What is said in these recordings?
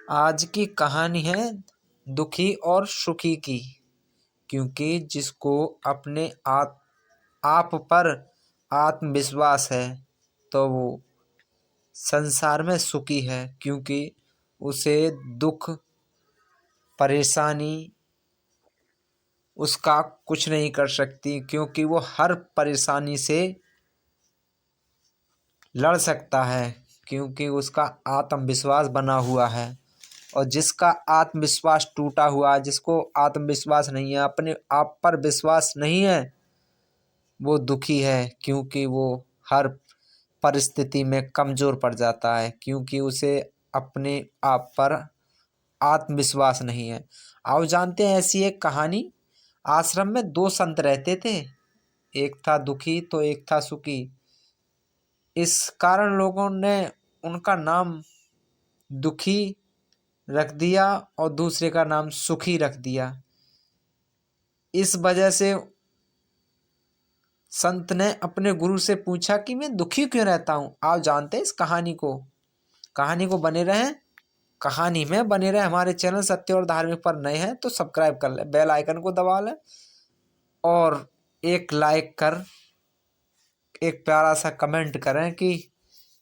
आज की कहानी है दुखी और सुखी की। क्योंकि जिसको अपने आप पर आत्मविश्वास है तो वो संसार में सुखी है। क्योंकि उसे दुख परेशानी उसका कुछ नहीं कर सकती, क्योंकि वो हर परेशानी से लड़ सकता है, क्योंकि उसका आत्मविश्वास बना हुआ है। और जिसका आत्मविश्वास टूटा हुआ है, जिसको आत्मविश्वास नहीं है, अपने आप पर विश्वास नहीं है, वो दुखी है। क्योंकि वो हर परिस्थिति में कमज़ोर पड़ जाता है, क्योंकि उसे अपने आप पर आत्मविश्वास नहीं है। आओ जानते हैं ऐसी एक कहानी। आश्रम में दो संत रहते थे, एक था दुखी तो एक था सुखी। इस कारण लोगों ने उनका नाम दुखी रख दिया और दूसरे का नाम सुखी रख दिया। इस वजह से संत ने अपने गुरु से पूछा कि मैं दुखी क्यों रहता हूँ। आप जानते हैं इस कहानी को बने रहें, कहानी में बने रहे। हमारे चैनल सत्य और धार्मिक पर नए हैं तो सब्सक्राइब कर लें, बेल आइकन को दबा लें और एक लाइक कर एक प्यारा सा कमेंट करें कि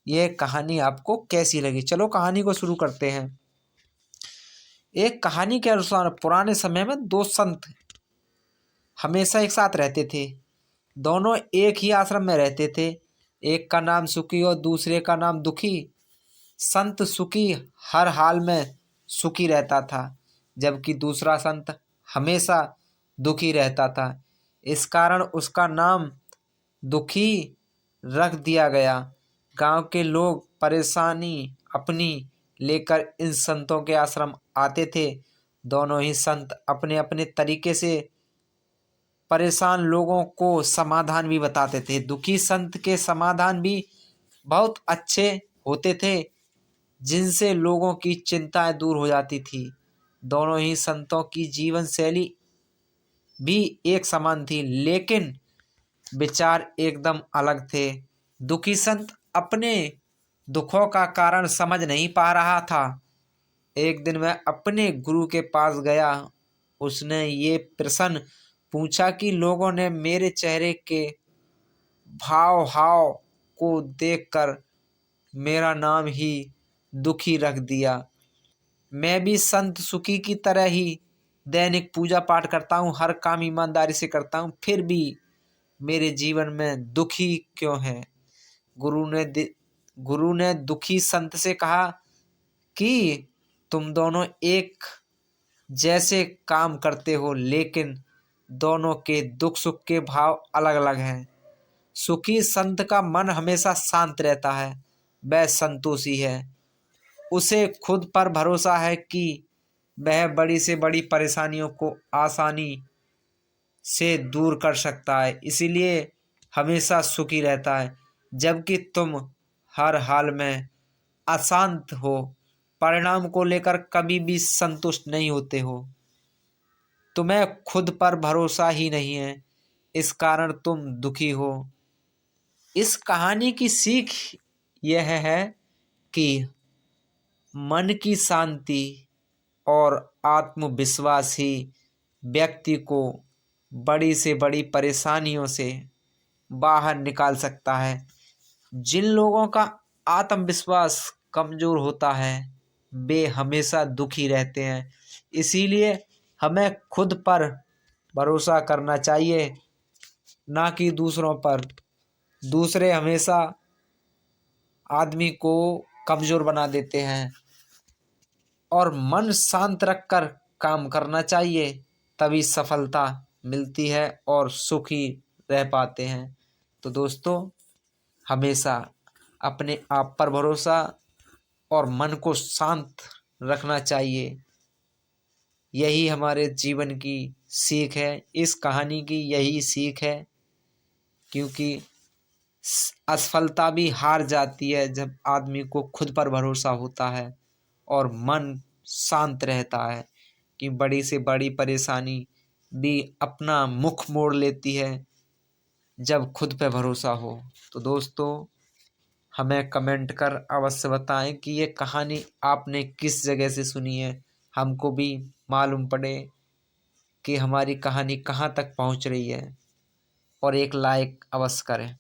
यह कहानी आपको कैसी लगी। चलो कहानी को शुरू करते हैं। एक कहानी के अनुसार पुराने समय में दो संत हमेशा एक साथ रहते थे। दोनों एक ही आश्रम में रहते थे। एक का नाम सुखी और दूसरे का नाम दुखी। संत सुखी हर हाल में सुखी रहता था, जबकि दूसरा संत हमेशा दुखी रहता था। इस कारण उसका नाम दुखी रख दिया गया। गांव के लोग परेशानी अपनी लेकर इन संतों के आश्रम आते थे। दोनों ही संत अपने अपने तरीके से परेशान लोगों को समाधान भी बताते थे। दुखी संत के समाधान भी बहुत अच्छे होते थे, जिनसे लोगों की चिंताएं दूर हो जाती थी। दोनों ही संतों की जीवन शैली भी एक समान थी, लेकिन विचार एकदम अलग थे। दुखी संत अपने दुखों का कारण समझ नहीं पा रहा था। एक दिन वह अपने गुरु के पास गया। उसने ये प्रश्न पूछा कि लोगों ने मेरे चेहरे के भाव हाव को देखकर मेरा नाम ही दुखी रख दिया। मैं भी संत सुखी की तरह ही दैनिक पूजा पाठ करता हूँ, हर काम ईमानदारी से करता हूँ, फिर भी मेरे जीवन में दुखी क्यों है। गुरु ने दुखी संत से कहा कि तुम दोनों एक जैसे काम करते हो, लेकिन दोनों के दुख सुख के भाव अलग अलग हैं। सुखी संत का मन हमेशा शांत रहता है, वह संतोषी है। उसे खुद पर भरोसा है कि वह बड़ी से बड़ी परेशानियों को आसानी से दूर कर सकता है, इसीलिए हमेशा सुखी रहता है। जबकि तुम हर हाल में अशांत हो, परिणाम को लेकर कभी भी संतुष्ट नहीं होते हो। तुम्हें खुद पर भरोसा ही नहीं है, इस कारण तुम दुखी हो। इस कहानी की सीख यह है कि मन की शांति और आत्मविश्वास ही व्यक्ति को बड़ी से बड़ी परेशानियों से बाहर निकाल सकता है। जिन लोगों का आत्मविश्वास कमज़ोर होता है वे हमेशा दुखी रहते हैं। इसीलिए हमें खुद पर भरोसा करना चाहिए, ना कि दूसरों पर। दूसरे हमेशा आदमी को कमज़ोर बना देते हैं और मन शांत रखकर काम करना चाहिए, तभी सफलता मिलती है और सुखी रह पाते हैं। तो दोस्तों, हमेशा अपने आप पर भरोसा और मन को शांत रखना चाहिए। यही हमारे जीवन की सीख है। इस कहानी की यही सीख है, क्योंकि असफलता भी हार जाती है जब आदमी को खुद पर भरोसा होता है और मन शांत रहता है, कि बड़ी से बड़ी परेशानी भी अपना मुख मोड़ लेती है जब खुद पे भरोसा हो। तो दोस्तों, हमें कमेंट कर अवश्य बताएं कि ये कहानी आपने किस जगह से सुनी है, हमको भी मालूम पड़े कि हमारी कहानी कहाँ तक पहुँच रही है। और एक लाइक अवश्य करें।